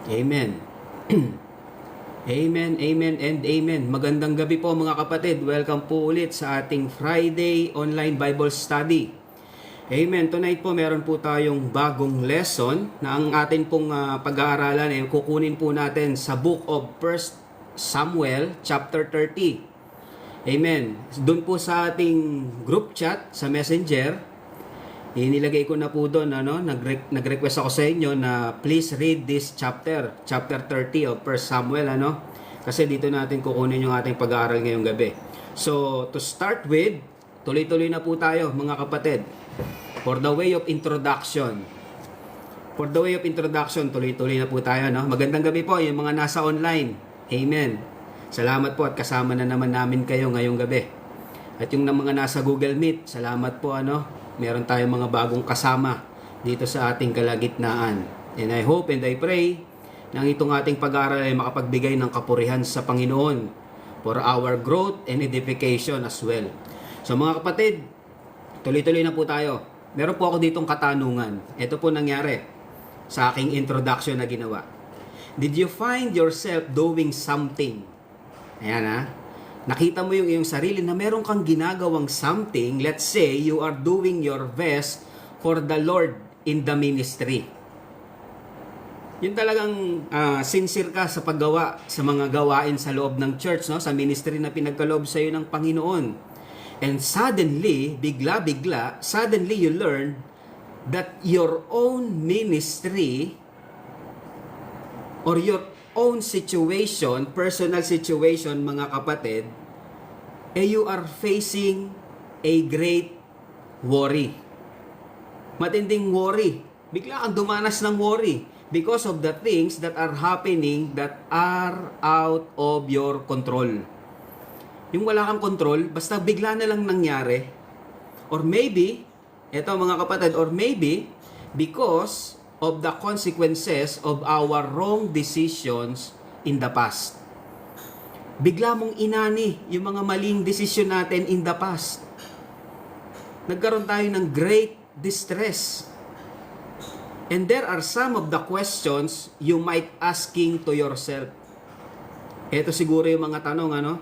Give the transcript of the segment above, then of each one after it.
Amen. Amen, amen, and amen. Magandang gabi po mga kapatid. Welcome po ulit sa ating Friday online Bible study. Amen. Tonight po meron po tayong bagong lesson na ang atin pong pag-aaralan ay kukunin po natin sa book of 1 Samuel chapter 30. Amen. Doon po sa ating group chat sa Messenger, inilagay ko na po doon, nag-request ako sa inyo na please read this chapter 30 of 1 Samuel, kasi dito natin kukunin yung ating pag-aaral ngayong gabi. So, to start with, tuloy-tuloy na po tayo mga kapatid. For the way of introduction, tuloy-tuloy na po tayo, Magandang gabi po yung mga nasa online. Amen. Salamat po at kasama na naman namin kayo ngayong gabi. At yung mga nasa Google Meet, salamat po, meron tayong mga bagong kasama dito sa ating kalagitnaan. And I hope and I pray na itong ating pag-aaral ay makapagbigay ng kapurihan sa Panginoon for our growth and edification as well. So mga kapatid, tuloy-tuloy na po tayo. Meron po ako ditong katanungan. Ito po nangyari sa aking introduction na ginawa. Did you find yourself doing something? Ayan nakita mo yung iyong sarili na meron kang ginagawang something. Let's say you are doing your best for the Lord in the ministry. Yun talagang sincere ka sa paggawa sa mga gawain sa loob ng church, sa ministry na pinagkaloob sa iyo ng Panginoon. And suddenly, suddenly you learn that your own ministry or your own situation, personal situation, mga kapatid, you are facing a great worry. Matinding worry. Bigla kang dumanas ng worry because of the things that are happening that are out of your control. Yung wala kang control, basta bigla na lang nangyari. Or maybe, eto mga kapatid, or maybe, because of the consequences of our wrong decisions in the past. Bigla mong inani yung mga maling desisyon natin in the past. Nagkaroon tayo ng great distress. And there are some of the questions you might asking to yourself. Ito siguro yung mga tanong,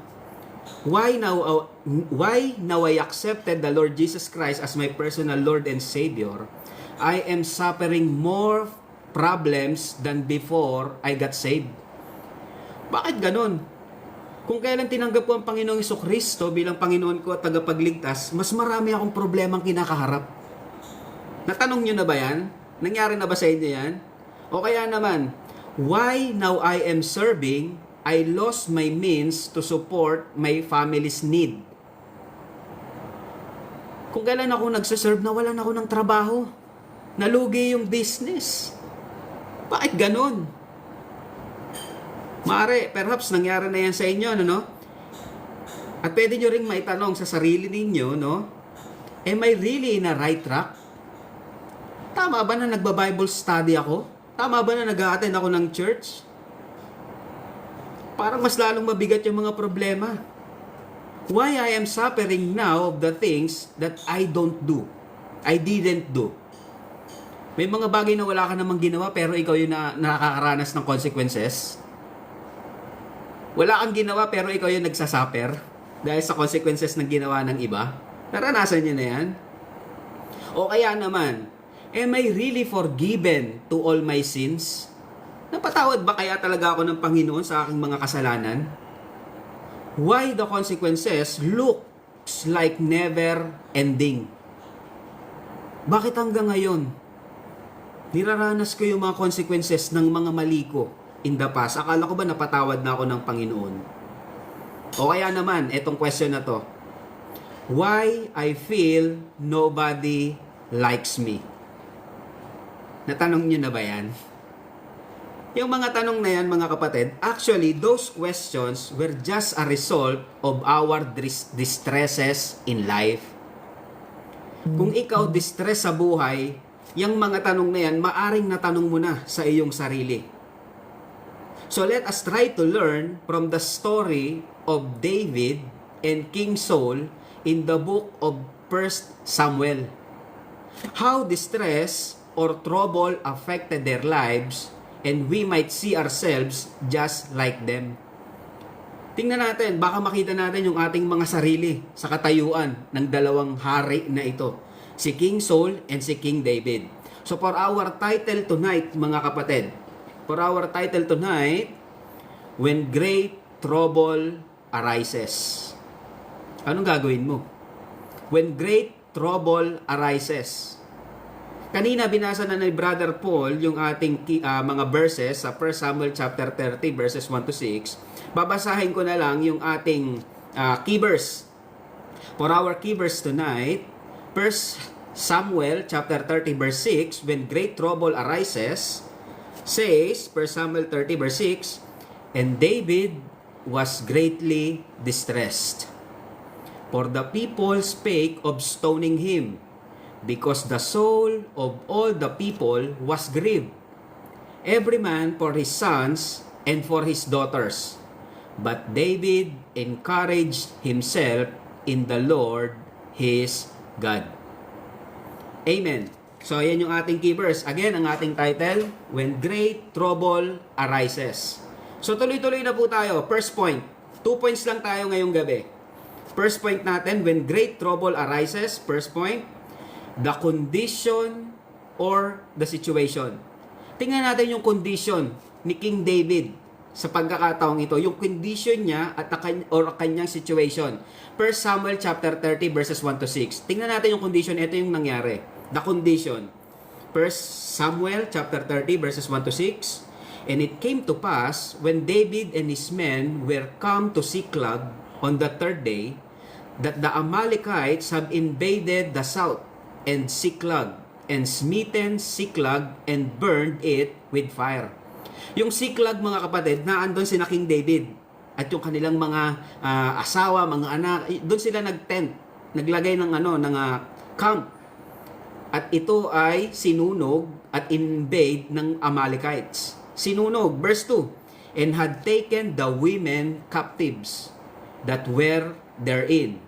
Why now I accepted the Lord Jesus Christ as my personal Lord and Savior, I am suffering more problems than before I got saved. Bakit ganun? Kung kailan tinanggap ko ang Panginoong Jesucristo bilang Panginoon ko at tagapagligtas, mas marami akong problemang kinakaharap. Natanong nyo na ba yan? Nangyari na ba sa inyo yan? O kaya naman, why now I am serving, I lost my means to support my family's need. Kung kailan ako nagsaserve, nawalan ako ng trabaho. Nalugi yung business. Bakit ganun? Maaari, perhaps nangyari na yan sa inyo, At pwede nyo ring maitanong sa sarili ninyo, Am I really in a right track? Tama ba na nagba-Bible study ako? Tama ba na nag-a-attend ako ng church? Parang mas lalong mabigat yung mga problema. Why I am suffering now of the things that I didn't do. May mga bagay na wala ka namang ginawa pero ikaw yung nakakaranas ng consequences. Wala kang ginawa pero ikaw yung nagsasuffer dahil sa consequences ng ginawa ng iba. Naranasan niyo na yan? O kaya naman, am I really forgiven to all my sins? Napatawad ba kaya talaga ako ng Panginoon sa aking mga kasalanan? Why the consequences looks like never ending? Bakit hanggang ngayon niraranas ko yung mga consequences ng mga mali ko in the past? Akala ko ba napatawad na ako ng Panginoon? O kaya naman, etong question na to. Why I feel nobody likes me? Natanong nyo na ba yan? Yung mga tanong na yan, mga kapatid, actually, those questions were just a result of our distresses in life. Kung ikaw distress sa buhay, yung mga tanong na yan, maaring natanong mo na sa iyong sarili. So let us try to learn from the story of David and King Saul in the book of 1 Samuel. How distress or trouble affected their lives and we might see ourselves just like them. Tingnan natin, baka makita natin yung ating mga sarili sa katayuan ng dalawang hari na ito, si King Saul and si King David. So for our title tonight, mga kapatid, for our title tonight, When Great Trouble Arises. Anong gagawin mo? When great trouble arises. Kanina binasa na ni Brother Paul yung ating mga verses sa 1 Samuel chapter 30 verses 1 to 6. Babasahin ko na lang yung ating key verse. For our key verse tonight, 1 Samuel chapter 30 verse 6, when great trouble arises, says 1 Samuel 30 verse 6, and David was greatly distressed. For the people spake of stoning him, because the soul of all the people was grieved, every man for his sons and for his daughters. But David encouraged himself in the Lord his God. Amen. So, yan yung ating key verse. Again, ang ating title, When Great Trouble Arises. So, tuloy-tuloy na po tayo. First point. 2 points lang tayo ngayong gabi. First point natin, when great trouble arises, first point, the condition or the situation. Tingnan natin yung condition ni King David sa pagkakataong ito. Yung condition niya at kanyang situation. 1 Samuel chapter 30 verses 1 to 6. Tingnan natin yung condition. Ito yung nangyari. The condition. 1 Samuel chapter 30 verses 1 to 6. And it came to pass, when David and his men were come to Ziklag on the third day, that the Amalekites have invaded the south and Ziklag, and smitten Ziklag, and burned it with fire. Yung Ziklag, mga kapatid, naandun si King David at yung kanilang mga asawa, mga anak, doon sila nag-tent, naglagay ng camp. At ito ay sinunog at invade ng Amalekites. Sinunog, verse 2, and had taken the women captives that were therein.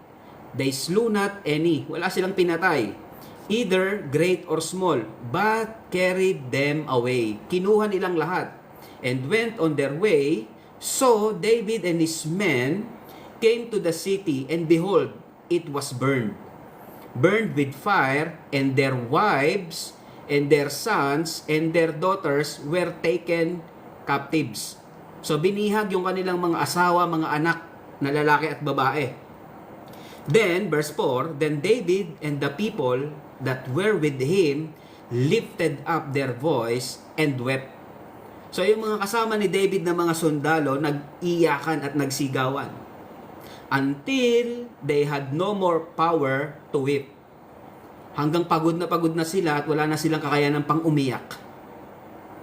They slew not any, wala silang pinatay, either great or small, but carried them away. Kinuha nilang lahat, and went on their way. So David and his men came to the city, and behold, it was burned with fire, and their wives, and their sons, and their daughters were taken captives. So binihag yung kanilang mga asawa, mga anak na lalaki at babae. Then, verse 4, then David and the people that were with him lifted up their voice and wept. So yung mga kasama ni David na mga sundalo, nag-iyakan at nagsigawan until they had no more power to weep. Hanggang pagod na sila at wala na silang kakayanan pang umiyak.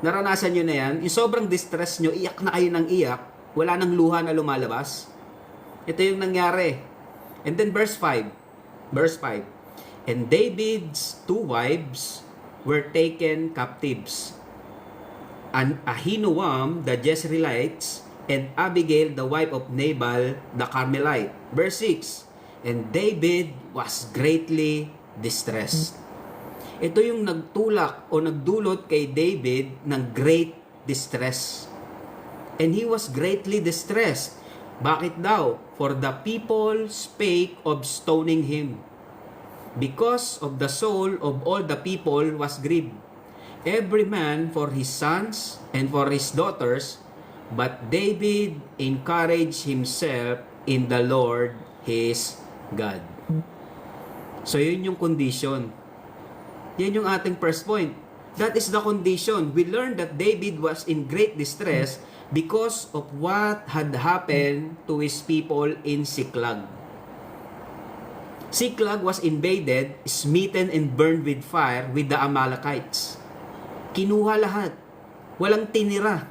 Naranasan nyo na yan? Yung sobrang distress nyo, iyak na kayo ng iyak, wala nang luha na lumalabas. Ito yung nangyari. And then verse 5. And David's 2 wives were taken captives, and Ahinoam the Jezreelites, and Abigail the wife of Nabal the Carmelite. Verse 6. And David was greatly distressed. Ito yung nagtulak o nagdulot kay David ng great distress. And he was greatly distressed. Bakit daw? For the people spake of stoning him, because of the soul of all the people was grieved, every man for his sons and for his daughters. But David encouraged himself in the Lord his God. So yun yung condition. Yan yung ating first point. That is the condition. We learned that David was in great distress because of what had happened to his people in Ziklag. Ziklag was invaded, smitten, and burned with fire with the Amalekites. Kinuha lahat. Walang tinira.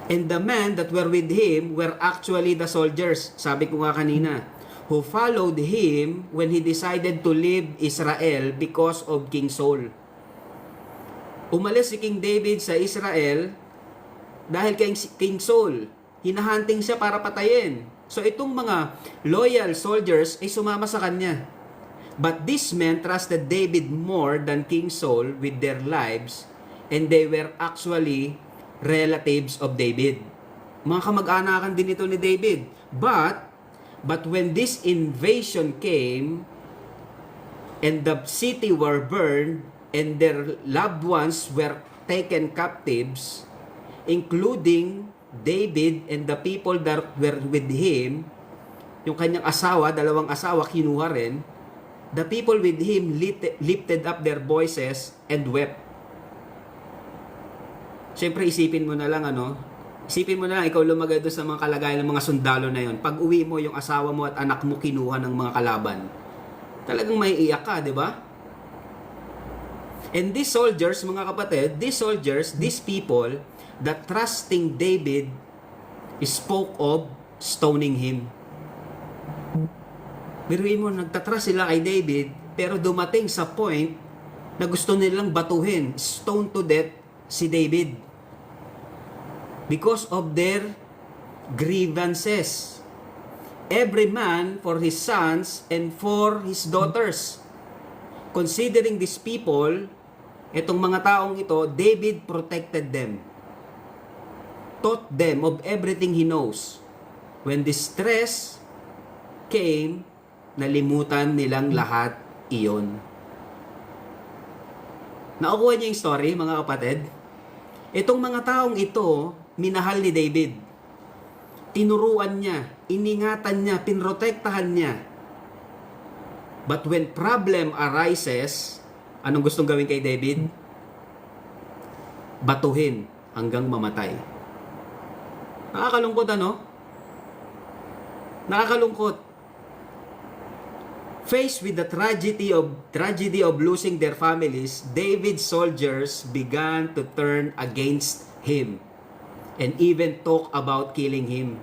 And the men that were with him were actually the soldiers, sabi ko nga kanina, who followed him when he decided to leave Israel because of King Saul. Umalis si King David sa Israel dahil kay King Saul. Hinahunting siya para patayin. So itong mga loyal soldiers ay sumama sa kanya. But these men trusted David more than King Saul with their lives, and they were actually relatives of David. Mga kamag-anakan din ito ni David. But when this invasion came, and the city were burned, and their loved ones were taken captives, including David and the people that were with him, yung kanyang asawa, dalawang asawa, kinuha rin, the people with him lifted up their voices and wept. Siyempre, isipin mo na lang, ikaw lumagay doon sa mga kalagayan ng mga sundalo na yon. Pag uwi mo, yung asawa mo at anak mo kinuha ng mga kalaban. Talagang may iyak ka, di ba? And these soldiers, mga kapatid, these people that trusting David spoke of stoning him. Biruin mo, nagtatrust sila kay David, pero dumating sa point na gusto nilang batuhin, stone to death si David. Because of their grievances. Every man for his sons and for his daughters. Considering these people, itong mga taong ito, David protected them. Taught them of everything he knows. When distress came, nalimutan nilang lahat iyon. Nakukuha niyo yung story, mga kapatid? Itong mga taong ito, minahal ni David. Tinuruan niya, iningatan niya, pinrotektahan niya. But when problem arises, anong gustong gawin kay David? Batuhin hanggang mamatay. Nakakalungkot, Nakakalungkot. Faced with the tragedy of losing their families, David's soldiers began to turn against him and even talk about killing him.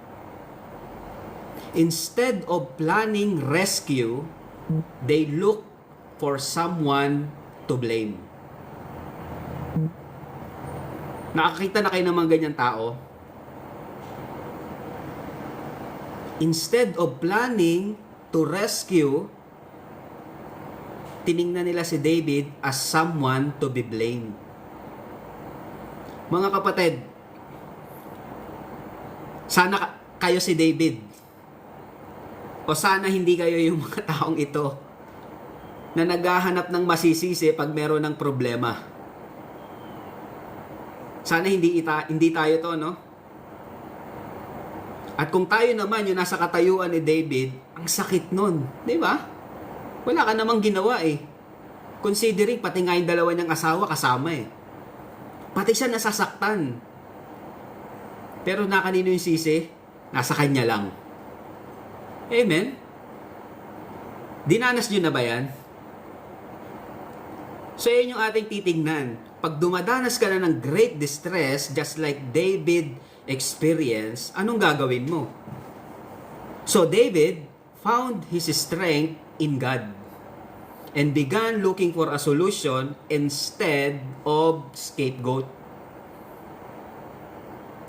Instead of planning rescue, they looked for someone to blame. Nakakita na kayo ng mga ganyan tao? Instead of planning to rescue, tiningnan nila si David as someone to be blamed. Mga kapatid, sana kayo si David. O sana hindi kayo yung mga taong ito na naghahanap ng masisisi pag meron ng problema. Sana hindi tayo to, At kung tayo naman yung nasa katayuan ni David, ang sakit nun, di ba? Wala ka namang ginawa Considering pati nga yung dalawa niyang asawa kasama Pati siya nasasaktan. Pero na kanino yung sisi? Nasa kanya lang. Amen? Dinanas nyo na ba yan? So yun yung ating titingnan. Pag dumadanas ka na ng great distress, just like David experienced, anong gagawin mo? So David found his strength in God and began looking for a solution instead of scapegoat.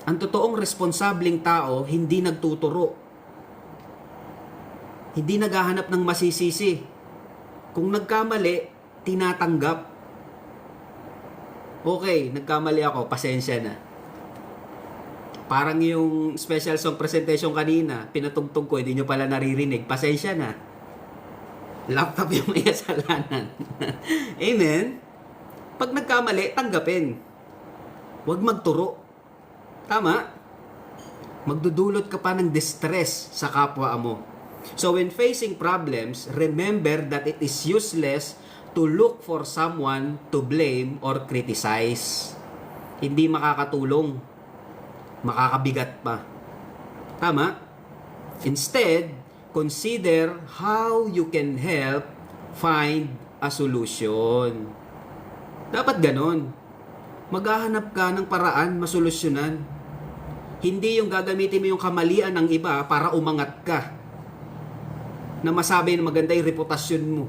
Ang totoong responsableng tao, hindi nagtuturo. Hindi naghahanap ng masisisi. Kung nagkamali, tinatanggap. Okay, nagkamali ako, pasensya na. Parang yung special song presentation kanina, pinatugtog ko, hindi nyo pala naririnig, pasensya na. Laptop yung may kasalanan. Amen? Pag nagkamali, tanggapin. Huwag magturo. Tama? Magdudulot ka pa ng distress sa kapwa mo. So when facing problems, remember that it is useless to look for someone to blame or criticize. Hindi makakatulong. Makakabigat pa. Tama? Instead, consider how you can help find a solution. Dapat ganon. Maghahanap ka ng paraan masolusyonan. Hindi yung gagamitin mo yung kamalian ng iba para umangat ka. Na masabi na maganda yung reputasyon mo.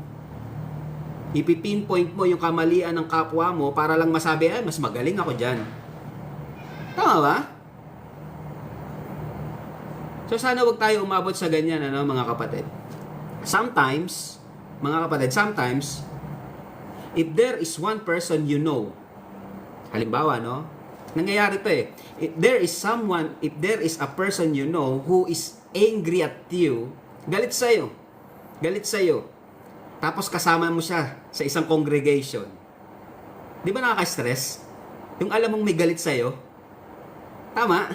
Ipipinpoint mo yung kamalian ng kapwa mo para lang masabi, mas magaling ako dyan. Tama ba? So sana wag tayo umabot sa ganyan, mga kapatid. Sometimes, mga kapatid, if there is one person you know Halimbawa, no? Nangyayari to eh. If there is a person you know who is angry at you, galit sa'yo, tapos kasama mo siya sa isang congregation, di ba nakaka-stress? Yung alam mong may galit sa'yo, tama?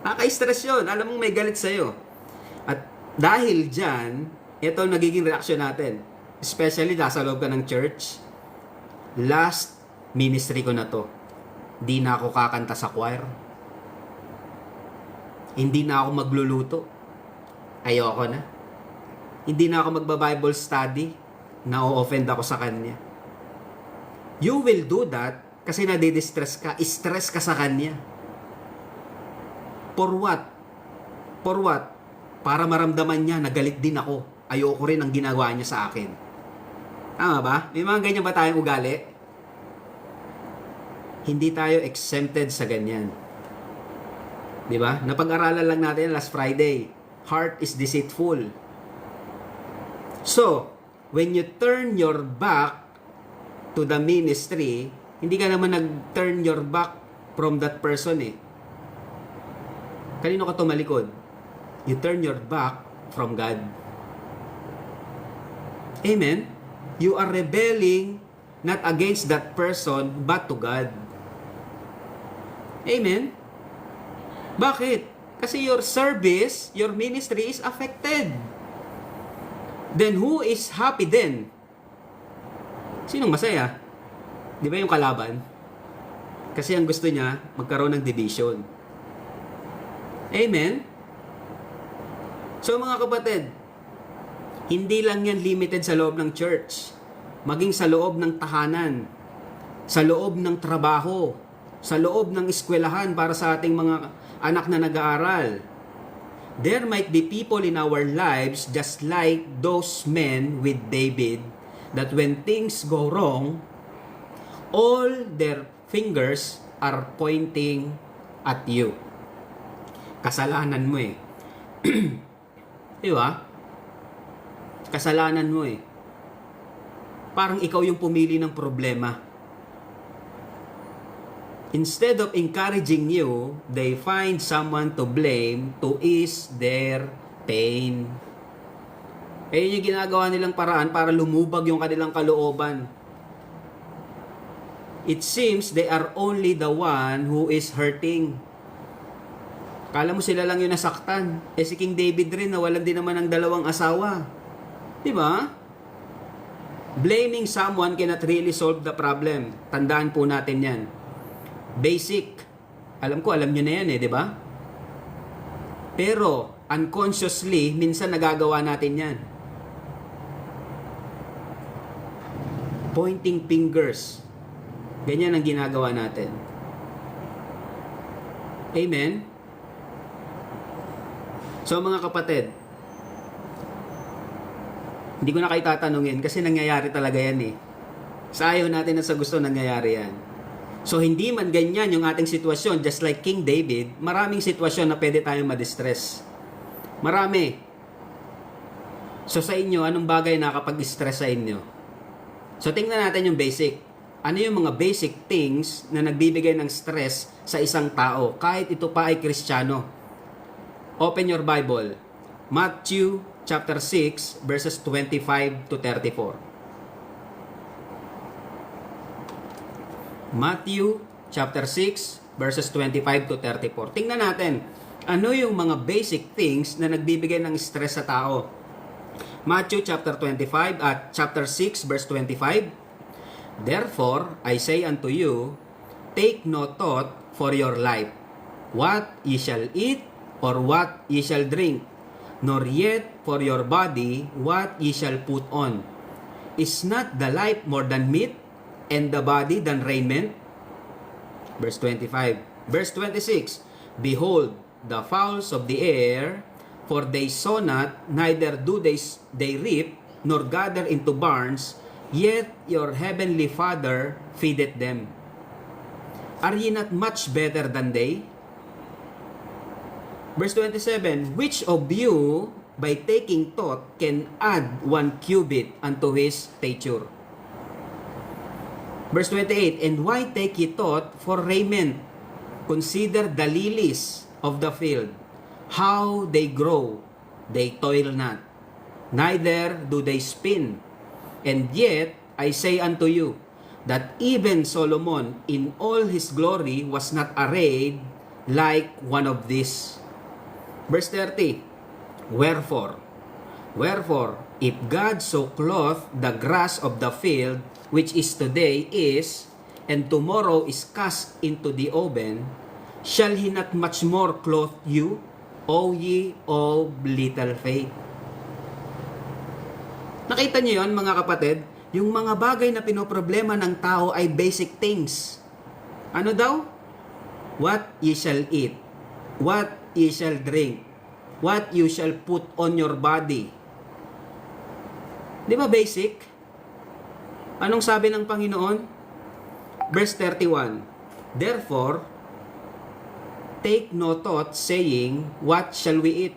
Nakaka-stress yun, alam mong may galit sa'yo. At dahil dyan, ito ang nagiging reaksyon natin. Especially nasa loob ka ng church. Last ministry ko na to. Hindi na ako kakanta sa choir. Hindi na ako magluluto. Ayoko na. Hindi na ako magba-Bible study. Na-offend ako sa kanya. You will do that kasi nadidistress ka. Stress ka sa kanya. For what? For what? Para maramdaman niya na galit din ako. Ayoko rin ang ginagawa niya sa akin. Tama ba? May mga ganyan ba tayong ugali? Hindi tayo exempted sa ganyan. Di ba? Napag-aralan lang natin last Friday. Heart is deceitful. So, when you turn your back to the ministry, hindi ka naman nag-turn your back from that person eh. Kanino ka tumalikod? You turn your back from God. Amen? You are rebelling not against that person, but to God. Amen? Bakit? Kasi your service, your ministry is affected. Then who is happy then? Sinong masaya? Di ba yung kalaban? Kasi ang gusto niya, magkaroon ng division. Amen? So mga kapatid, hindi lang yan limited sa loob ng church. Maging sa loob ng tahanan, sa loob ng trabaho, sa loob ng eskwelahan para sa ating mga anak na nag-aaral. There might be people in our lives just like those men with David that when things go wrong, all their fingers are pointing at you. Kasalanan mo eh. Di ba? Kasalanan mo eh. Parang ikaw yung pumili ng problema. Instead of encouraging you, they find someone to blame to ease their pain. Eh, yung ginagawa nilang paraan para lumubag yung kanilang kalooban. It seems they are only the one who is hurting. Kala mo sila lang yung nasaktan. Eh si King David rin, nawalan din naman ng 2 asawa. Diba? Blaming someone cannot really solve the problem. Tandaan po natin yan. Basic. Alam nyo na yan eh, di ba? Pero, unconsciously, minsan nagagawa natin yan. Pointing fingers. Ganyan ang ginagawa natin. Amen? So, mga kapatid, hindi ko na kayo tatanungin kasi nangyayari talaga yan eh. Sa ayaw natin at sa gusto nangyayari yan. So, hindi man ganyan yung ating sitwasyon, just like King David, maraming sitwasyon na pwede tayong ma-distress. Marami. So, sa inyo, anong bagay nakakapag-stress sa inyo? So, tingnan natin yung basic. Ano yung mga basic things na nagbibigay ng stress sa isang tao, kahit ito pa ay Kristiyano? Open your Bible. Matthew chapter 6, verses 25 to 34. Matthew chapter 6 verses 25 to 34. Tingnan natin, ano yung mga basic things na nagbibigay ng stress sa tao. Matthew chapter 25 at chapter 6 verse 25. Therefore, I say unto you, take no thought for your life, what ye shall eat or what ye shall drink, nor yet for your body what ye shall put on. Is not the life more than meat, and the body than raiment? Verse 25. Verse 26. Behold, the fowls of the air, for they sow not, neither do they reap, nor gather into barns, yet your heavenly Father feedeth them. Are ye not much better than they? Verse 27. Which of you, by taking thought, can add 1 cubit unto his stature? Verse 28, and why take ye thought for raiment? Consider the lilies of the field, how they grow, they toil not, neither do they spin. And yet I say unto you, that even Solomon in all his glory was not arrayed like one of these. Verse 30, Wherefore, if God so clothe the grass of the field, which is today is, and tomorrow is cast into the oven, shall He not much more clothe you, O ye of little faith? Nakita niyo yon mga kapatid? Yung mga bagay na pinoproblema ng tao ay basic things. Ano daw? What ye shall eat, what ye shall drink, what you shall put on your body. Di ba basic? Anong sabi ng Panginoon? Verse 31, Therefore, take no thought, saying, What shall we eat?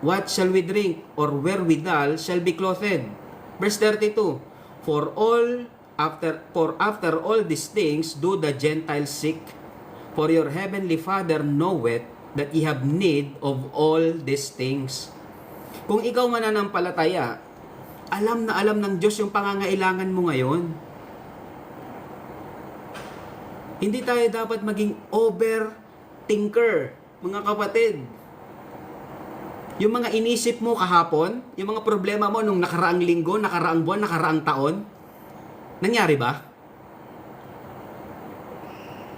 What shall we drink? Or wherewithal shall be clothed? Verse 32, For after all these things do the Gentiles seek, for your heavenly Father knoweth that ye have need of all these things. Kung ikaw mananampalataya, alam na alam ng Diyos yung pangangailangan mo ngayon. Hindi tayo dapat maging overthinker, mga kapatid. Yung mga inisip mo kahapon, yung mga problema mo nung nakaraang linggo, nakaraang buwan, nakaraang taon, nangyari ba?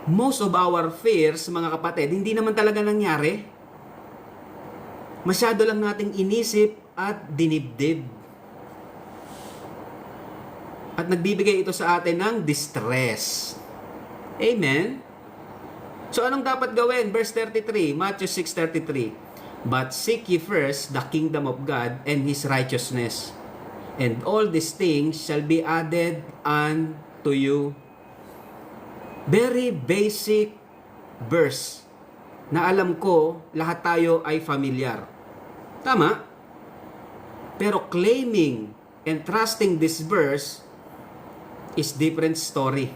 Most of our fears, mga kapatid, hindi naman talaga nangyari. Masyado lang nating inisip at dinibdib. At nagbibigay ito sa atin ng distress. Amen? So anong dapat gawin? Verse 33, Matthew 6:33. But seek ye first the kingdom of God and His righteousness, and all these things shall be added unto you. Very basic verse na alam ko lahat tayo ay familiar. Tama? Pero claiming and trusting this verse is different story.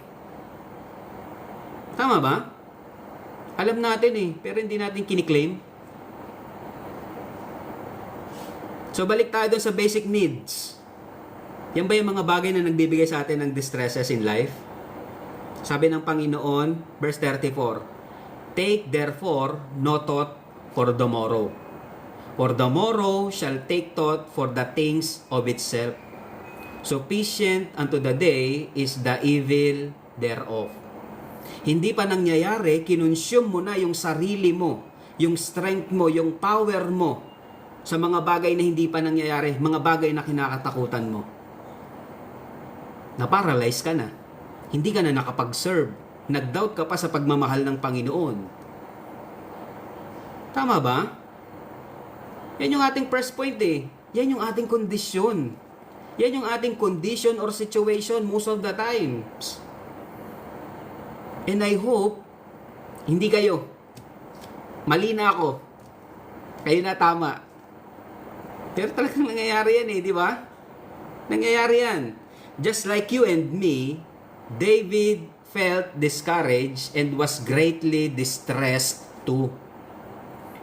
Tama ba? Alam natin pero hindi natin kiniklaim. So balik tayo dun sa basic needs. Yan ba yung mga bagay na nagbibigay sa atin ng distresses in life? Sabi ng Panginoon, verse 34, Take therefore no thought for tomorrow, for tomorrow shall take thought for the things of itself. Sufficient unto the day is the evil thereof. Hindi pa nangyayari, kinonsume mo na yung sarili mo, yung strength mo, yung power mo sa mga bagay na hindi pa nangyayari, mga bagay na kinakatakutan mo. Na-paralyze ka na. Hindi ka na nakapag-serve. Nag-doubt ka pa sa pagmamahal ng Panginoon. Tama ba? Yan yung ating first point Yan yung ating kondisyon. Yan yung ating condition or situation most of the times. And I hope, hindi kayo. Mali na ako. Kayo na tama. Pero talagang nangyayari yan di ba? Nangyayari yan. Just like you and me, David felt discouraged and was greatly distressed too.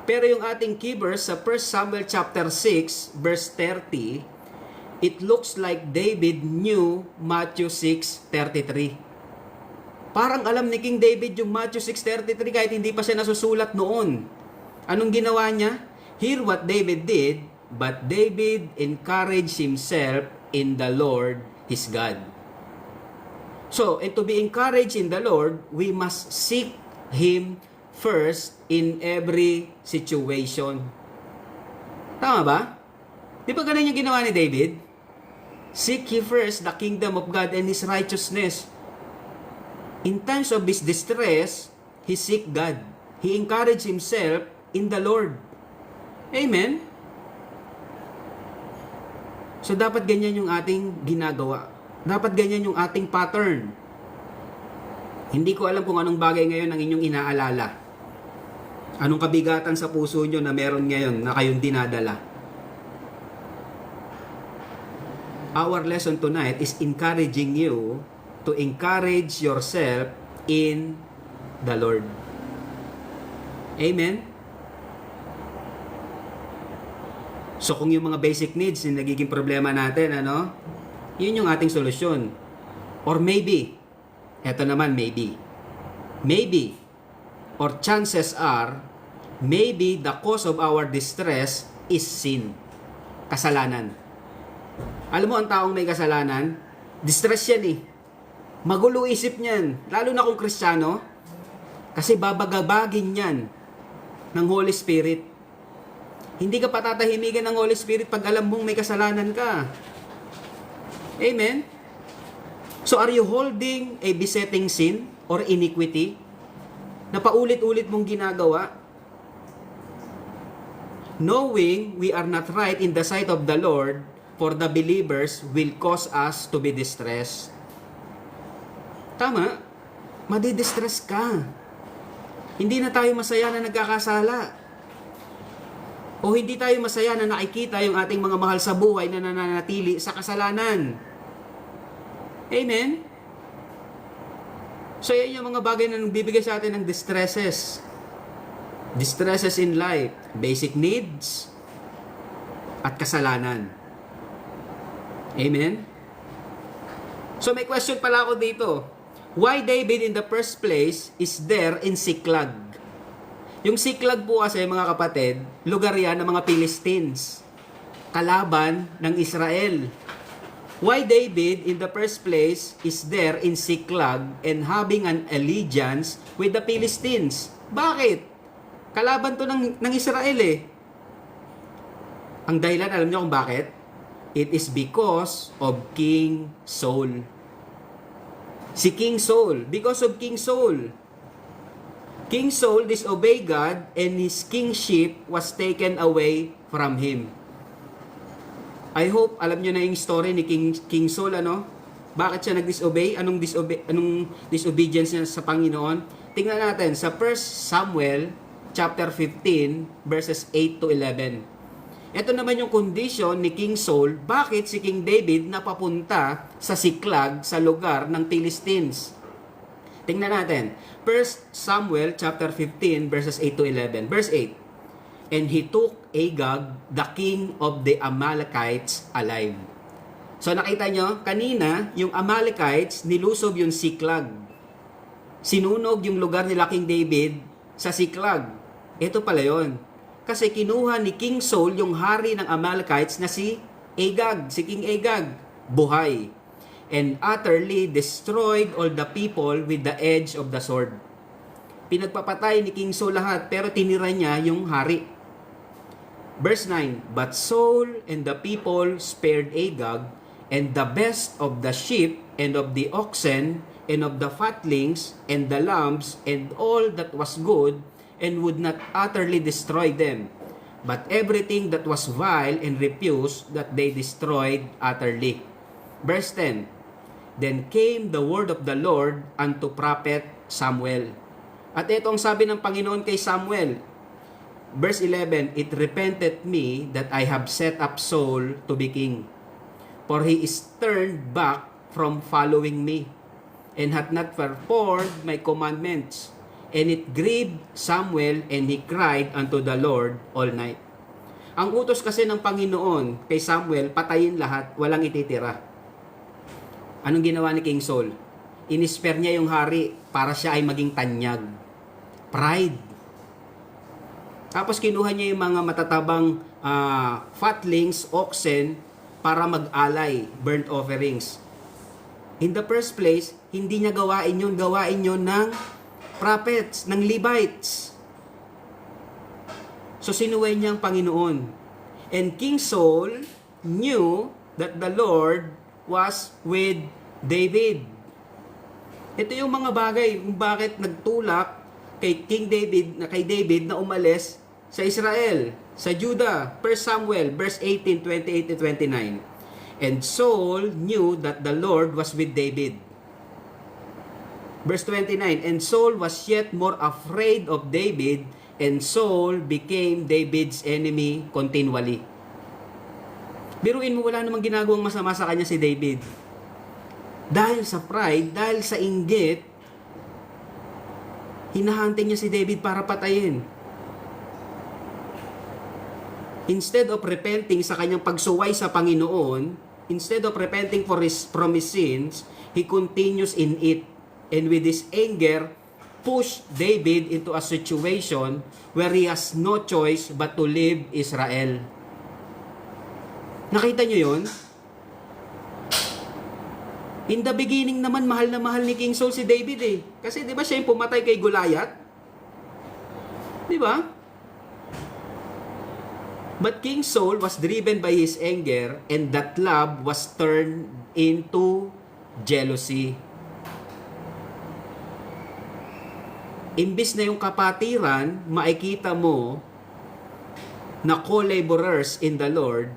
Pero yung ating key verse sa 1 Samuel chapter 6, verse 30, it looks like David knew Matthew 6:33. Parang alam ni King David yung Matthew 6:33 kahit hindi pa siya nasusulat noon. Anong ginawa niya? Hear what David did, but David encouraged himself in the Lord his God. So, and to be encouraged in the Lord, we must seek Him first in every situation. Tama ba? Di ba ganun yung ginawa ni David? Seek ye first the kingdom of God and His righteousness. In times of his distress, he seek God. He encouraged himself in the Lord. Amen? So dapat ganyan yung ating ginagawa. Dapat ganyan yung ating pattern. Hindi ko alam kung anong bagay ngayon ang inyong inaalala. Anong kabigatan sa puso nyo na meron ngayon na kayong dinadala? Our lesson tonight is encouraging you to to encourage yourself in the Lord. Amen? So kung yung mga basic needs yung nagiging problema natin, yun yung ating solusyon. Or maybe, eto naman maybe, or chances are, maybe the cause of our distress is sin. Kasalanan. Alam mo, ang taong may kasalanan, distress yan eh. Magulo isip niyan, lalo na kung Kristiyano, kasi babagabagin yan ng Holy Spirit. Hindi ka patatahimigan ng Holy Spirit pag alam mong may kasalanan ka. Amen? So are you holding a besetting sin or iniquity na paulit-ulit mong ginagawa? Knowing we are not right in the sight of the Lord for the believers will cause us to be distressed. Tama? Madidistress ka. Hindi na tayo masaya na nagkakasala. O hindi tayo masaya na nakikita yung ating mga mahal sa buhay na nananatili sa kasalanan. Amen? So yan yung mga bagay na nagbibigay sa atin ng distresses. Distresses in life, basic needs, at kasalanan. Amen? So may question pala ako dito. Why David in the first place is there in Siklag? Yung Siklag po kasi, mga kapatid, lugar yan ng mga Philistines, kalaban ng Israel. Why David in the first place is there in Siklag and having an allegiance with the Philistines? Bakit? Kalaban to ng Israel eh. Ang dahilan, alam niyo kung bakit? It is because of King Saul. Si King Saul, because of King Saul. King Saul disobeyed God and his kingship was taken away from him. I hope alam niyo na yung story ni King Saul, Bakit siya nag-disobey? Anong disobedience niya sa Panginoon? Tingnan natin sa 1 Samuel chapter 15 verses 8 to 11. Ito naman yung condition ni King Saul, bakit si King David napapunta sa Siklag, sa lugar ng Philistines. Tingnan natin. 1 Samuel chapter 15 verses 8 to 11. Verse 8. And he took Agag, the king of the Amalekites, alive. So nakita nyo, kanina, yung Amalekites, nilusob yung Siklag. Sinunog yung lugar nila King David sa Siklag. Ito pala yun. Kasi kinuha ni King Saul yung hari ng Amalekites na si Agag, si King Agag, buhay. And utterly destroyed all the people with the edge of the sword. Pinagpapatay ni King Saul lahat, pero tinira niya yung hari. Verse 9, But Saul and the people spared Agag, and the best of the sheep, and of the oxen, and of the fatlings, and the lambs, and all that was good, and would not utterly destroy them. But everything that was vile and refuse, that they destroyed utterly. Verse 10, Then came the word of the Lord unto prophet Samuel. At ito ang sabi ng Panginoon kay Samuel. Verse 11, It repented me that I have set up Saul to be king. For he is turned back from following me, and hath not performed my commandments. And it grieved Samuel, and he cried unto the Lord all night. Ang utos kasi ng Panginoon kay Samuel, patayin lahat, walang ititira. Anong ginawa ni King Saul? Inisper niya yung hari para siya ay maging tanyag. Pride. Tapos kinuha niya yung mga matatabang fatlings, oxen, para mag-alay, burnt offerings. In the first place, hindi niya gawain yun ng prophets, ng Levites. So sinuway niya ang Panginoon. And King Saul knew that the Lord was with David. Ito yung mga bagay kung bakit nagtulak kay David na umalis sa Israel, sa Judah. 1 Samuel verse 18, 28 to 29. And Saul knew that the Lord was with David. Verse 29, And Saul was yet more afraid of David, and Saul became David's enemy continually. Biruin mo, wala namang ginagawang masama sa kanya si David. Dahil sa pride, dahil sa inggit, hinahunting niya si David para patayin. Instead of repenting sa kanyang pagsuway sa Panginoon, instead of repenting from his sins, he continues in it. And with his anger, push David into a situation where he has no choice but to leave Israel. Nakita niyo yun? In the beginning naman, mahal na mahal ni King Saul si David eh. Kasi di ba siya yung pumatay kay Goliath? Di ba? But King Saul was driven by his anger and that love was turned into jealousy. Imbis na yung kapatiran, makikita mo na co-laborers in the Lord,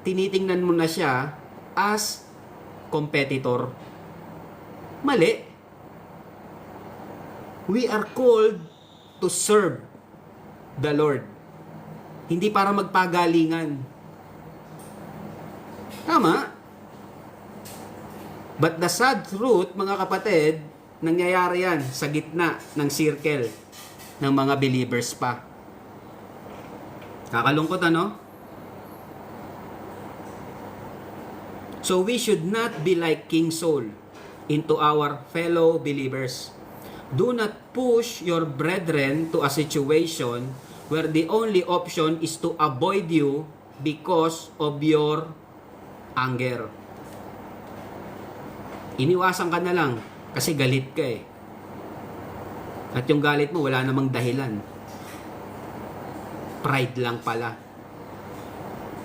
tinitingnan mo na siya as competitor. Mali. We are called to serve the Lord. Hindi para magpagalingan. Tama. But the sad truth, mga kapatid, nangyayari yan sa gitna ng circle ng mga believers pa. Kakalungkot ano? So we should not be like King Saul into our fellow believers. Do not push your brethren to a situation where the only option is to avoid you because of your anger. Iniwasan ka na lang kasi galit ka eh. At yung galit mo wala namang dahilan. Pride lang pala.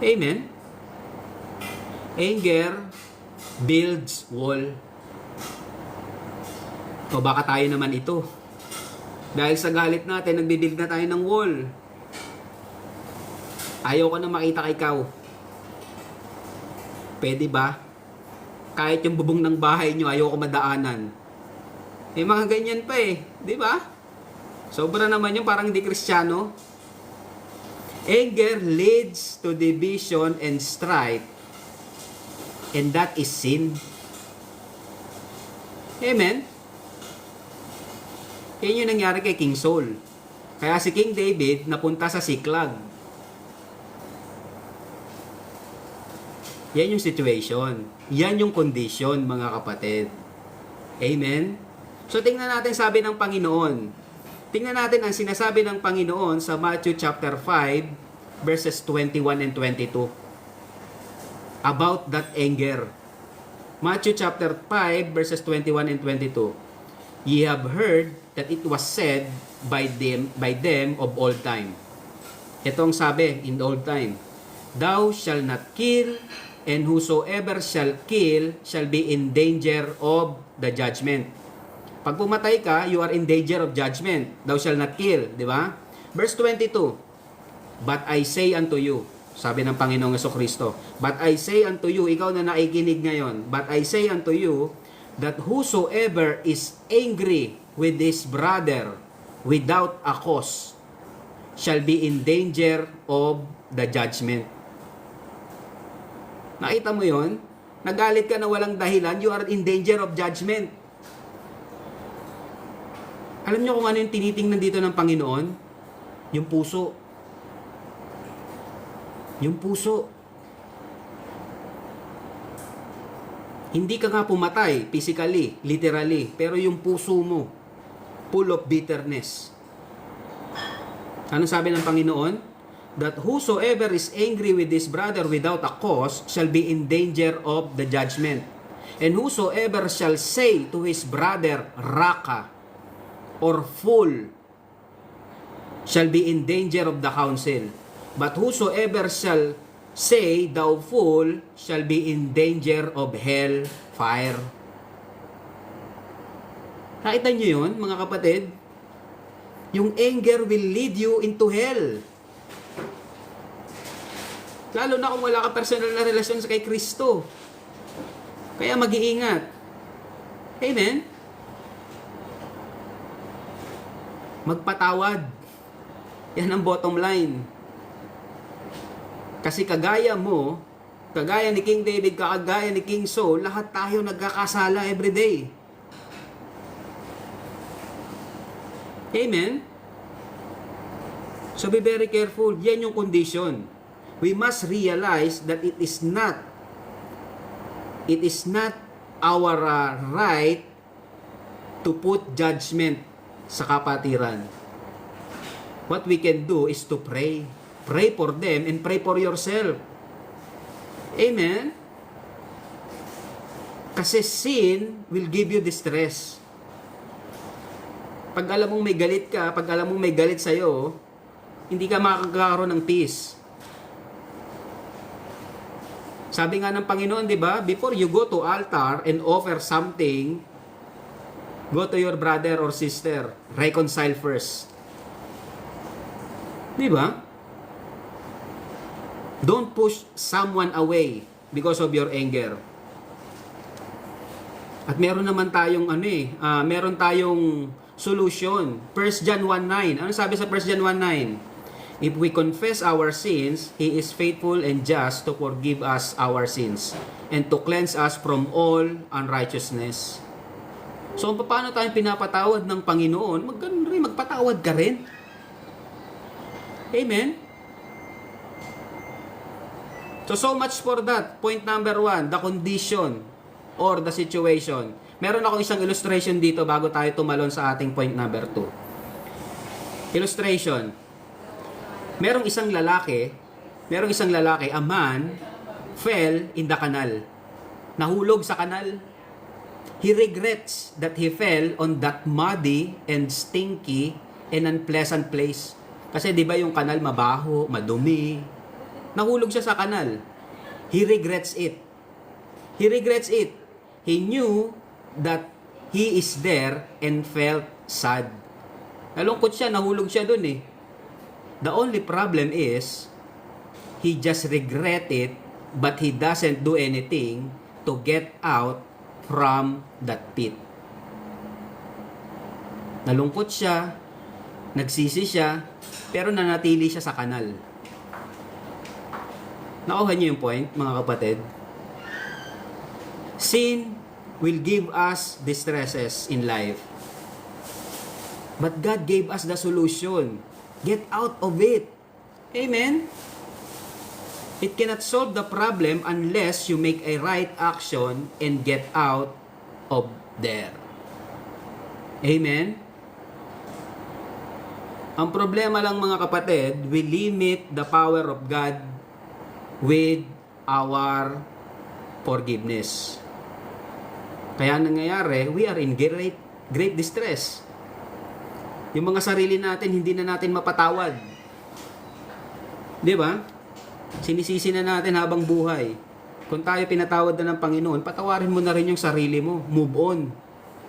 Amen? Anger builds wall. O baka tayo naman ito. Dahil sa galit natin, nagbibuild na tayo ng wall. Ayaw ko na makita kay ikaw. Pwede ba? Kahit yung bubong ng bahay nyo, ayaw ko madaanan. May mga ganyan pa eh. Di ba? Sobra naman yung parang hindi Kristiyano. Anger leads to division and strife. And that is sin. Amen? Yan yung nangyari kay King Saul. Kaya si King David napunta sa Siklag. Yan yung situation. Yan yung condition, mga kapatid. Amen? So tingnan natin sabi ng Panginoon. Tingnan natin ang sinasabi ng Panginoon sa Matthew chapter 5 verses 21 and 22. About that anger. Matthew chapter 5 verses 21 and 22. Ye have heard that it was said by them of old time. Ito ang sabi in old time. Thou shalt not kill, and whosoever shall kill shall be in danger of the judgment. Pag pumatay ka, you are in danger of judgment. Thou shalt not kill, di ba? Verse 22. But I say unto you, sabi ng Panginoong Jesucristo, but I say unto you, ikaw na nakikinig ngayon, but I say unto you, that whosoever is angry with his brother without a cause shall be in danger of the judgment. Nakita mo yon? Nagalit ka na walang dahilan, you are in danger of judgment. Alam niyo kung ano yung tinitingnan dito ng Panginoon? Yung puso. Yung puso. Hindi ka nga pumatay physically, literally, pero yung puso mo full of bitterness. Ano sabi ng Panginoon? That whosoever is angry with his brother without a cause shall be in danger of the judgment. And whosoever shall say to his brother, Raka, or fool, shall be in danger of the council. But whosoever shall say, thou fool, shall be in danger of hell fire. Nakita nyo yun, mga kapatid? Yung anger will lead you into hell. Lalo na kung wala ka personal na relasyon sa kay Kristo. Kaya mag-iingat. Amen? Magpatawad. Yan ang bottom line. Kasi kagaya mo, Kagaya ni King David, kagaya ni King Saul, lahat tayo nagkakasala everyday. Amen? So be very careful. Yan yung condition. We must realize that it is not our right to put judgment sa kapatiran. What we can do is to pray. Pray for them and pray for yourself. Amen? Kasi sin will give you distress. Pag alam mong may galit ka, pag alam mong may galit sa'yo, hindi ka makakakaroon ng peace. Sabi nga ng Panginoon, di ba? Before you go to altar and offer something, go to your brother or sister. Reconcile first. Di ba? Don't push someone away because of your anger. At meron naman tayong meron tayong solution. 1 John 1:9. Ano sabi sa 1 John 1:9? If we confess our sins, He is faithful and just to forgive us our sins and to cleanse us from all unrighteousness. So, paano tayong pinapatawad ng Panginoon? Magpatawad ka rin. Amen? So much for that. Point number 1, the condition or the situation. Meron ako isang illustration dito bago tayo tumalon sa ating point number 2. Illustration. Merong isang lalaki, a man fell in the canal. Nahulog sa kanal. He regrets that he fell on that muddy and stinky and unpleasant place. Kasi 'di ba yung kanal mabaho, madumi. Nahulog siya sa kanal. He regrets it. He knew that he is there and felt sad. Nalungkot siya, nahulog siya dun eh. The only problem is, he just regret it, but he doesn't do anything to get out from that pit. Nalungkot siya, nagsisi siya, pero nanatili siya sa kanal. Nakuha niyo yung point, mga kapatid? Sin will give us distresses in life. But God gave us the solution. Get out of it. Amen? It cannot solve the problem unless you make a right action and get out of there. Amen? Ang problema lang mga kapatid, we limit the power of God with our forgiveness. Kaya nangyayari, we are in great distress. Yung mga sarili natin, hindi na natin mapatawad. Di ba? Sinisisi na natin habang buhay. Kung tayo pinatawad na ng Panginoon, patawarin mo na rin yung sarili mo. Move on.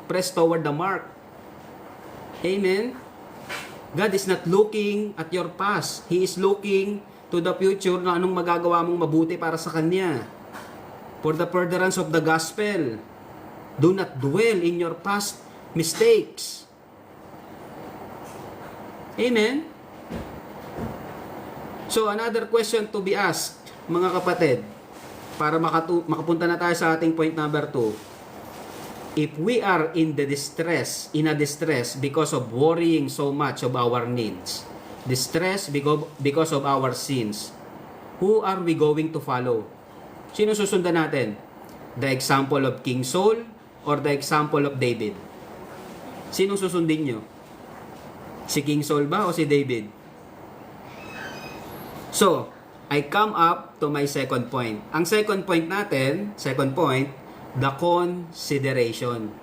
Press toward the mark. Amen? God is not looking at your past. He is looking to the future na anong magagawa mong mabuti para sa Kanya. For the furtherance of the gospel. Do not dwell in your past mistakes. Amen? So, another question to be asked, mga kapatid, para makapunta na tayo sa ating point number 2. If we are in a distress because of worrying so much of our needs, distress because of our sins, who are we going to follow? Sino susundan natin? The example of King Saul or the example of David? Sino susundin nyo? Si King Saul ba o si David? So, I come up to my second point. Ang second point natin, the consideration.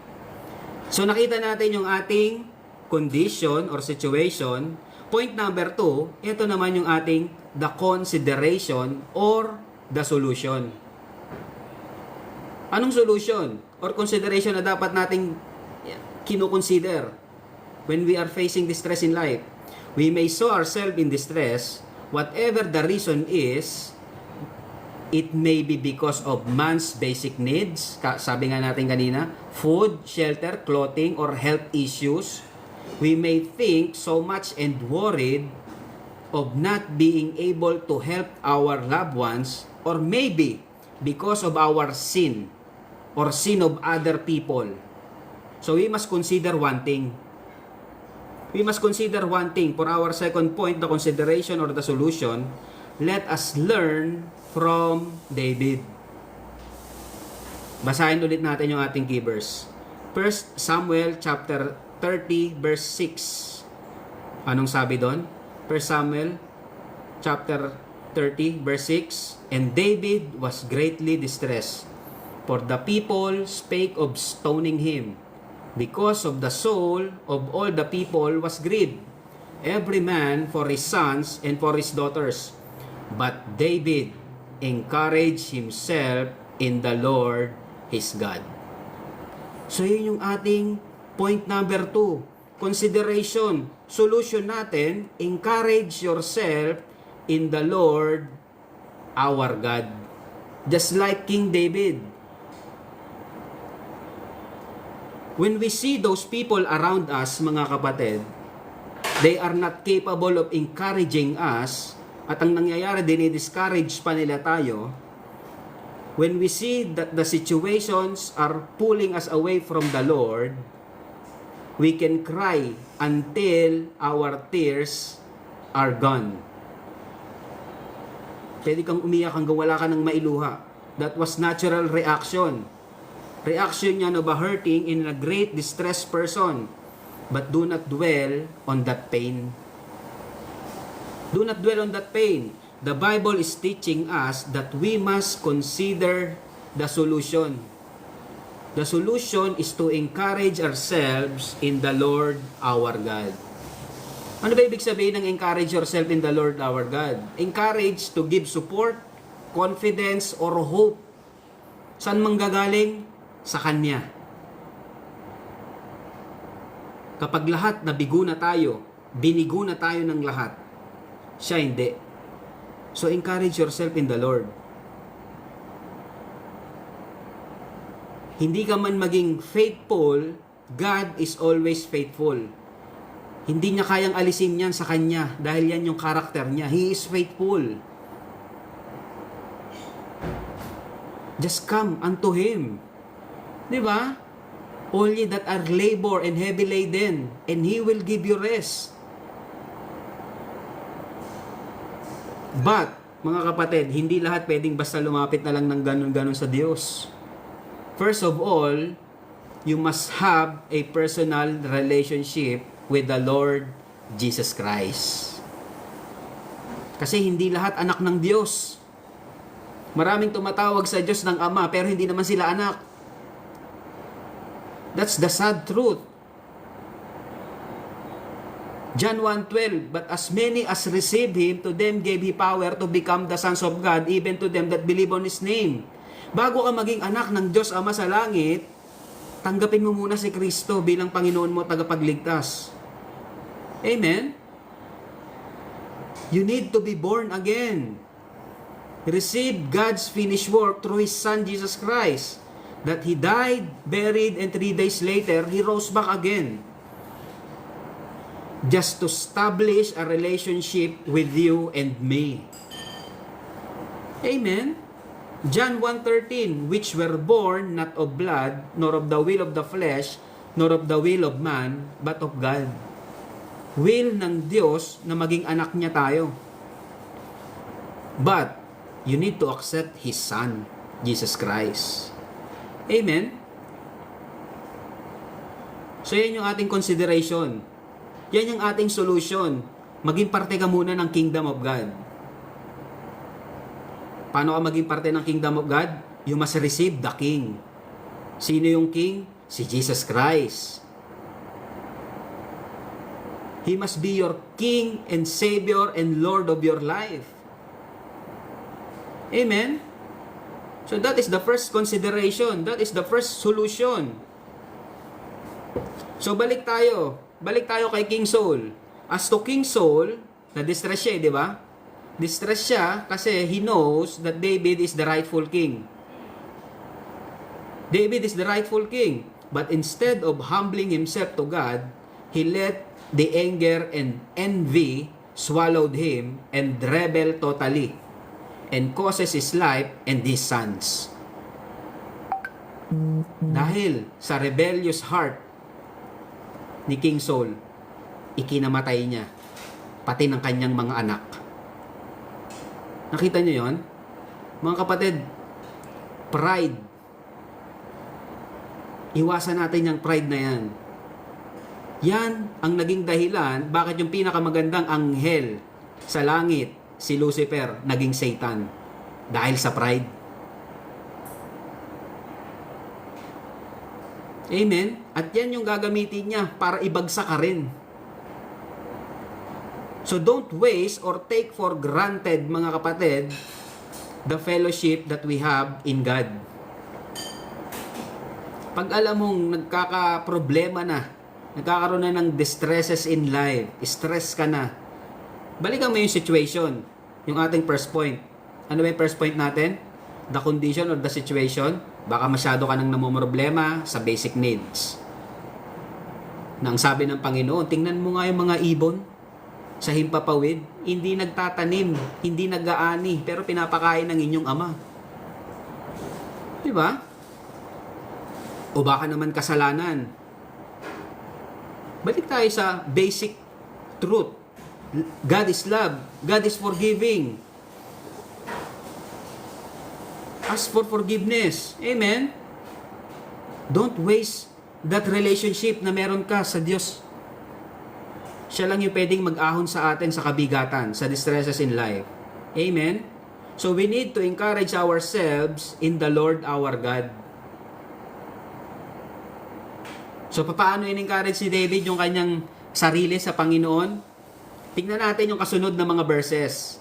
So, nakita natin yung ating condition or situation. Point number 2, ito naman yung ating the consideration or the solution. Anong solution or consideration na dapat nating kino-consider when we are facing distress in life? We may sow ourselves in distress, whatever the reason is. It may be because of man's basic needs, sabi nga natin kanina, food, shelter, clothing, or health issues. We may think so much and worried of not being able to help our loved ones, or maybe because of our sin or sin of other people. So we must consider one thing. We must consider one thing. For our second point, the consideration or the solution, let us learn from David. Basahin ulit natin yung ating key verse. 1 Samuel chapter 30 verse 6. Anong sabi doon? 1 Samuel chapter 30 verse 6. And David was greatly distressed, for the people spake of stoning him, because of the soul of all the people was grieved, every man for his sons and for his daughters. But David encouraged himself in the Lord his God. So yun yung ating point number 2. Consideration. Solution natin, encourage yourself in the Lord our God. Just like King David. When we see those people around us, mga kapatid, they are not capable of encouraging us, at ang nangyayari, dinidiscourage pa nila tayo. When we see that the situations are pulling us away from the Lord, we can cry until our tears are gone. Pwede kang umiyak hanggang wala ka ng mailuha. That was natural reaction. Reaction yan of a hurting in a great distressed person. But do not dwell on that pain. Do not dwell on that pain. The Bible is teaching us that we must consider the solution. The solution is to encourage ourselves in the Lord our God. Ano ba ibig sabihin ng encourage yourself in the Lord our God? Encourage to give support, confidence, or hope. Saan manggagaling? Sa Kanya. Kapag lahat nabigo na tayo, binigo na tayo ng lahat, siya hindi. So encourage yourself in the Lord. Hindi ka man maging faithful, God is always faithful. Hindi niya kayang alisin yan sa Kanya dahil yan yung karakter niya. He is faithful. Just come unto Him. Di ba? All ye that are labor and heavy laden, and He will give you rest. But, mga kapatid, hindi lahat pwedeng basta lumapit na lang ng ganun-ganun sa Diyos. First of all, you must have a personal relationship with the Lord Jesus Christ. Kasi hindi lahat anak ng Diyos. Maraming tumatawag sa Diyos ng Ama, pero hindi naman sila anak. That's the sad truth. John 1:12, but as many as received Him, to them gave He power to become the sons of God, even to them that believe on His name. Bago ka maging anak ng Diyos Ama sa langit, tanggapin mo muna si Kristo bilang Panginoon mo, tagapagligtas. Amen? You need to be born again. Receive God's finished work through His Son, Jesus Christ. That He died, buried, and 3 days later, He rose back again. Just to establish a relationship with you and me. Amen? John 1:13, which were born not of blood, nor of the will of the flesh, nor of the will of man, but of God. Will ng Diyos na maging anak niya tayo. But, you need to accept His Son, Jesus Christ. Amen? So, yan yung ating consideration. Yan yung ating solution. Maging parte ka muna ng Kingdom of God. Paano ka maging parte ng Kingdom of God? You must receive the King. Sino yung King? Si Jesus Christ. He must be your King and Savior and Lord of your life. Amen? So that is the first consideration. That is the first solution. So balik tayo kay King Saul. As to King Saul, na-distress siya, di ba? Distress siya kasi he knows that David is the rightful king. David is the rightful king. But instead of humbling himself to God, he let the anger and envy swallowed him and rebelled totally. and causes his life and his sons. Dahil sa rebellious heart ni King Saul, ikinamatay niya pati ng kanyang mga anak. Nakita niyo yon? Mga kapatid, pride. Iwasan natin yung pride na yan. Yan ang naging dahilan bakit yung pinakamagandang anghel sa langit, si Lucifer, naging Satan. Dahil sa pride. Amen? At yan yung gagamitin niya para ibagsak ka rin. So don't waste or take for granted, mga kapatid, the fellowship that we have in God. Pag alam mong nagkakaproblema na, nagkakaroon na ng distresses in life, stress ka na, balikan mo yung situation, yung ating first point. Ano ba yung first point natin? The condition or the situation. Baka masyado ka nang namumroblema sa basic needs. Nang sabi ng Panginoon, tingnan mo nga yung mga ibon sa himpapawid, hindi nagtatanim, hindi nag-aani, pero pinapakain ng inyong ama. Di ba? O baka naman kasalanan. Balik tayo sa basic truth. God is love. God is forgiving. Ask for forgiveness. Amen? Don't waste that relationship na meron ka sa Diyos. Siya lang yung pwedeng mag-ahon sa atin sa kabigatan, sa distresses in life. Amen? So we need to encourage ourselves in the Lord our God. So paano in-encourage si David yung kanyang sarili sa Panginoon? Tingnan natin yung kasunod na mga verses.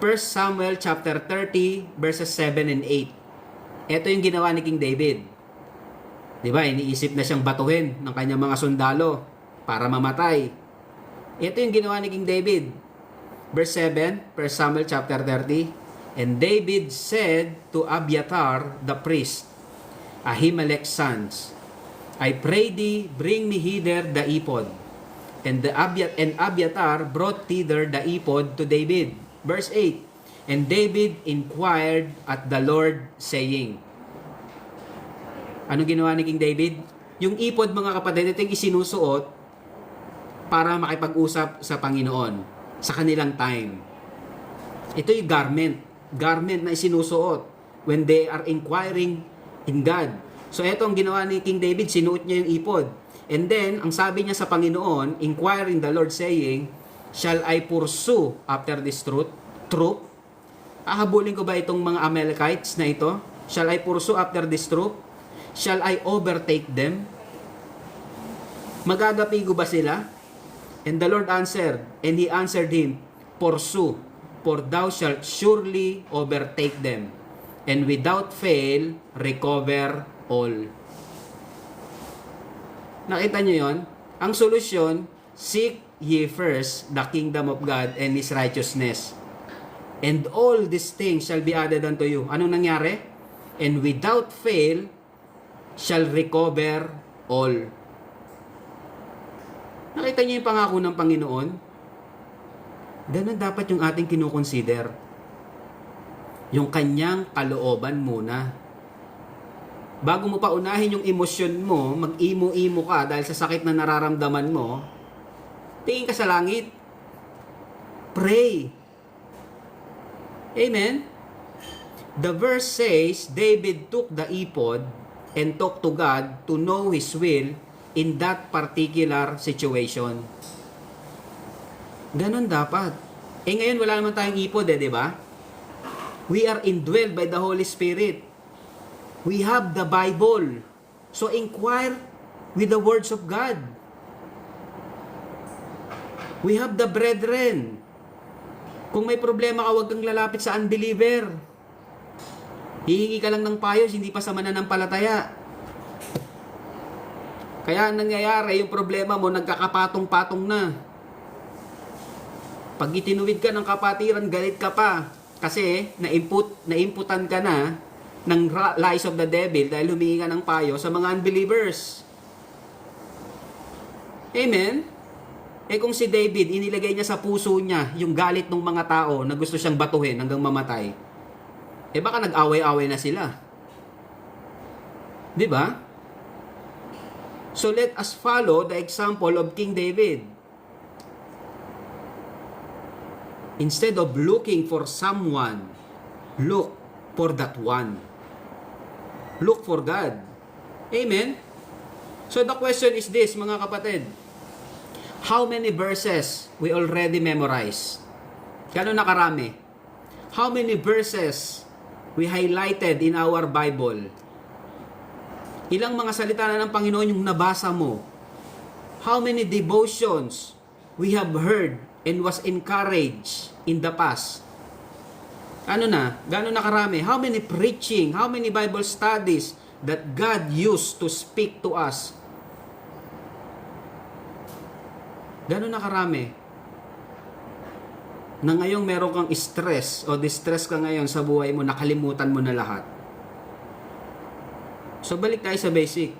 1 Samuel chapter 30 verses 7 and 8. Ito yung ginawa ni King David. Diba, iniisip na siyang batuhin ng kanyang mga sundalo para mamatay. Ito yung ginawa ni King David. Verse 7, 1 Samuel chapter 30. And David said to Abiathar the priest, Ahimelech's sons, I pray thee, bring me hither the ephod. And Abiathar brought thither the ephod to David. Verse 8, and David inquired at the Lord, saying, anong ginawa ni King David? Yung ephod, mga kapatid, ito yung isinusuot para makipag-usap sa Panginoon sa kanilang time. Ito yung garment na isinusuot when they are inquiring in God. So ito ang ginawa ni King David, sinuot niya yung ephod. And then, ang sabi niya sa Panginoon, inquiring the Lord, saying, shall I pursue after this troop? Ahabulin ko ba itong mga Amalekites na ito? Shall I pursue after this troop? Shall I overtake them? Magagapi ko ba sila? And the Lord answered, and he answered him, pursue, for thou shalt surely overtake them, and without fail recover all. Nakita nyo yon? Ang solusyon, seek ye first the kingdom of God and His righteousness, and all these things shall be added unto you. Anong nangyari? And without fail shall recover all. Nakita niyo yung pangako ng Panginoon? Ganun dapat yung ating kinukonsider. Yung kanyang kalooban muna. Bago mo pa unahin yung emosyon mo, mag-imo-imo ka dahil sa sakit na nararamdaman mo, tingin ka sa langit. Pray. Amen? The verse says, David took the ephod and talked to God to know His will in that particular situation. Ganon dapat. Ngayon wala naman tayong ephod di ba? We are indwelled by the Holy Spirit. We have the Bible. So inquire with the words of God. We have the brethren. Kung may problema ka, huwag kang lalapit sa unbeliever. Hihingi ka lang ng payo, hindi pa sa mananampalataya. Kaya nangyayari, yung problema mo, nagkakapatong-patong na. Pag itinuwid ka ng kapatiran, galit ka pa. Kasi naimputan ka na ng lies of the devil dahil humingi ka ng payo sa mga unbelievers. Amen? Kung si David, inilagay niya sa puso niya yung galit ng mga tao na gusto siyang batuhin hanggang mamatay, baka nag-away-away na sila. Di ba? So let us follow the example of King David. Instead of looking for someone, look for that one. Look for God. Amen? So the question is this, mga kapatid. How many verses we already memorize? Gano'n na karami? How many verses we highlighted in our Bible? Ilang mga salita na ng Panginoon yung nabasa mo? How many devotions we have heard and was encouraged in the past? Ano na? Gano'n na karami? How many preaching? How many Bible studies that God used to speak to us? Gano'n na karami? Na ngayong meron kang stress o distress ka ngayon sa buhay mo, nakalimutan mo na lahat. So balik tayo sa basic.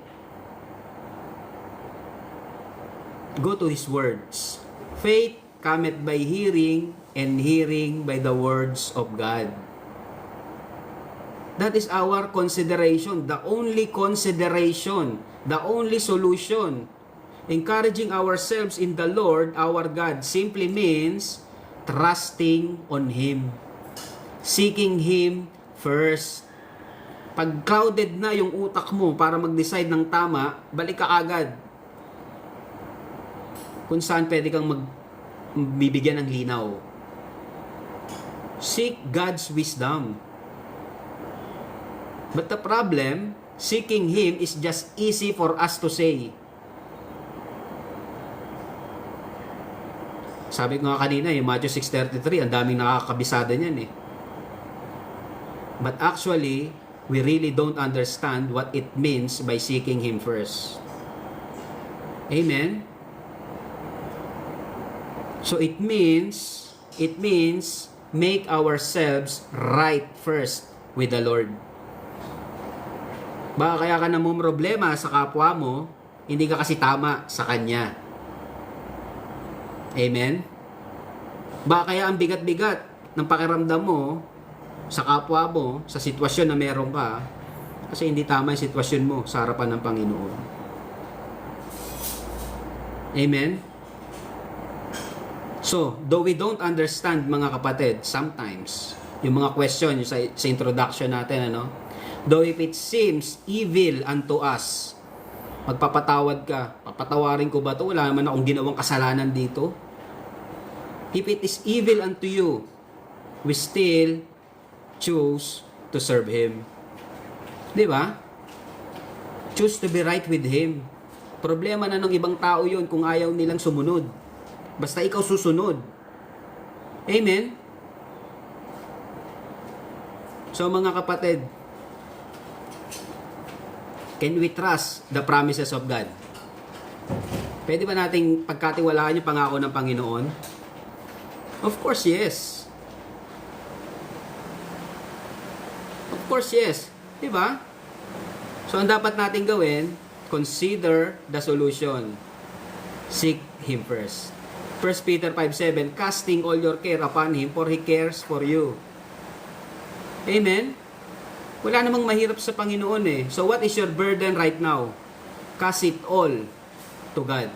Go to His words. Faith cometh by hearing, and hearing by the words of God. That is our consideration, the only consideration, the only solution. Encouraging ourselves in the Lord, our God, simply means trusting on Him. Seeking Him first. Pag clouded na yung utak mo para mag-decide ng tama, balik ka agad. Kung saan pwede kang bibigyan ng linaw. Seek God's wisdom. But the problem, seeking Him is just easy for us to say. Sabi ko nga kanina, yung Matthew 6:33, ang daming nakakabisada niyan eh. But actually, we really don't understand what it means by seeking Him first. Amen? So it means make ourselves right first with the Lord. Baka kaya ka namumroblema sa kapwa mo, hindi ka kasi tama sa Kanya. Amen? Baka kaya ang bigat-bigat ng pakiramdam mo sa kapwa mo, sa sitwasyon na meron ka, kasi hindi tama yung sitwasyon mo sa harapan ng Panginoon. Amen? So, though we don't understand, mga kapatid, sometimes, yung mga question yung sa introduction natin, though if it seems evil unto us, magpapatawad ka, papatawarin ko ba ito? Wala naman akong ginawang kasalanan dito. If it is evil unto you, we still choose to serve Him. Di ba? Choose to be right with Him. Problema na ng ibang tao yun kung ayaw nilang sumunod. Basta ikaw susunod. Amen? So mga kapatid, can we trust the promises of God? Pwede ba nating pagkatiwalaan yung pangako ng Panginoon? Of course, yes. Of course, yes. Diba? So, ang dapat natin gawin, consider the solution. Seek Him first. 1 Peter 5:7, casting all your care upon Him, for He cares for you. Amen? Wala namang mahirap sa Panginoon eh. So what is your burden right now? Cast it all to God.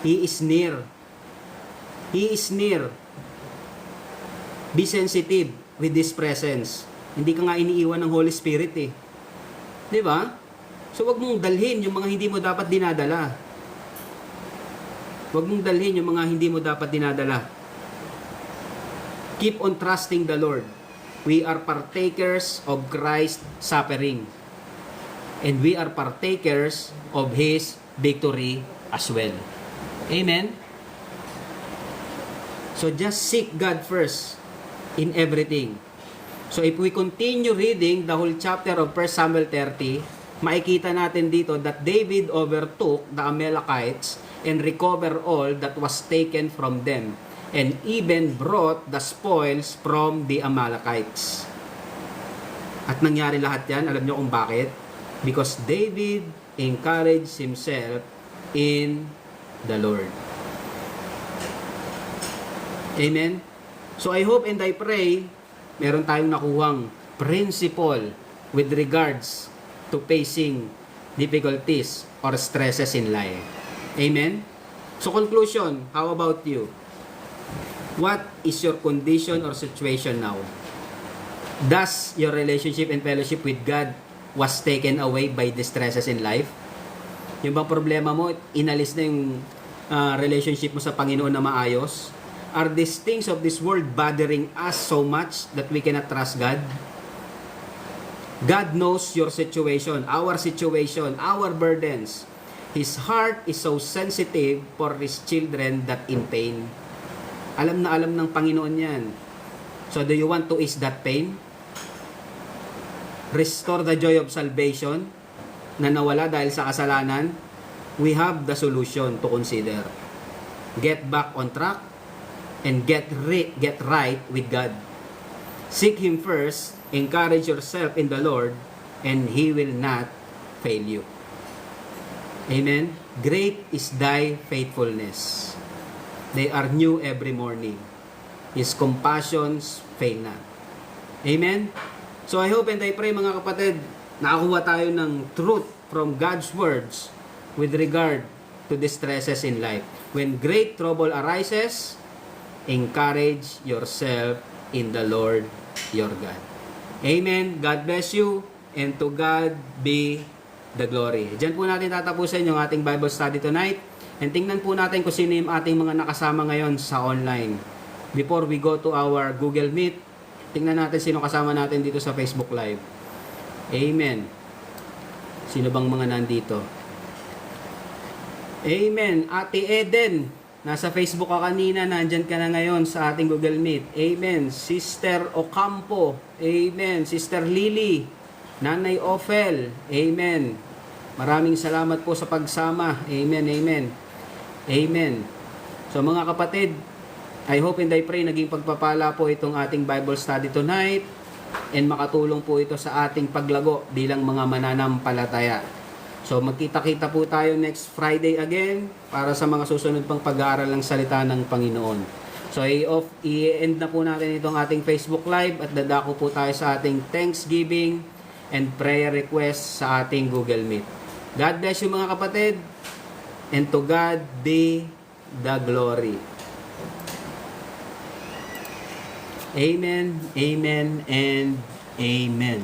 He is near. He is near. Be sensitive with His presence. Hindi ka nga iniiwan ng Holy Spirit eh. Di ba? So wag mong dalhin yung mga hindi mo dapat dinadala. Wag mong dalhin yung mga hindi mo dapat dinadala. Keep on trusting the Lord. We are partakers of Christ's suffering. And we are partakers of His victory as well. Amen? So just seek God first in everything. So if we continue reading the whole chapter of 1 Samuel 30, makikita natin dito that David overtook the Amalekites and recovered all that was taken from them, and even brought the spoils from the Amalekites. At nangyari lahat yan, alam nyo kung bakit? Because David encouraged himself in the Lord. Amen? So I hope and I pray, meron tayong nakuhang principle with regards to facing difficulties or stresses in life. Amen? So conclusion, how about you? What is your condition or situation now? Does your relationship and fellowship with God was taken away by the stresses in life? Yung bang problema mo, inalis na yung relationship mo sa Panginoon na maayos? Are these things of this world bothering us so much that we cannot trust God? God knows your situation, our burdens. His heart is so sensitive for His children that in pain. Alam na alam ng Panginoon yan. So do you want to ease that pain? Restore the joy of salvation na nawala dahil sa kasalanan? We have the solution to consider. Get back on track and get right with God. Seek Him first, encourage yourself in the Lord, and He will not fail you. Amen? Great is thy faithfulness. They are new every morning. His compassions fail not. Amen? So I hope and I pray mga kapatid, nakakuha tayo ng truth from God's words with regard to the stresses in life. When great trouble arises, encourage yourself in the Lord your God. Amen. God bless you, and to God be the glory. Diyan po natin tatapusin yung ating Bible study tonight, and tingnan po natin kung sino yung ating mga nakasama ngayon sa online. Before we go to our Google Meet, tingnan natin sino kasama natin dito sa Facebook Live. Amen. Sino bang mga nandito? Amen. Ate Eden, nasa Facebook ka kanina, nandyan ka na ngayon sa ating Google Meet. Amen. Sister Ocampo. Amen. Sister Lily. Nanay Ophel. Amen. Maraming salamat po sa pagsama. Amen. Amen. Amen. So mga kapatid, I hope and I pray naging pagpapala po itong ating Bible study tonight, and makatulong po ito sa ating paglago bilang mga mananampalataya. So magkita-kita po tayo next Friday again para sa mga susunod pang pag-aaral ng salita ng Panginoon. So i-end na po natin itong ating Facebook Live at dadako po tayo sa ating Thanksgiving and prayer request sa ating Google Meet. God bless you mga kapatid, and to God be the glory. Amen, amen, and amen.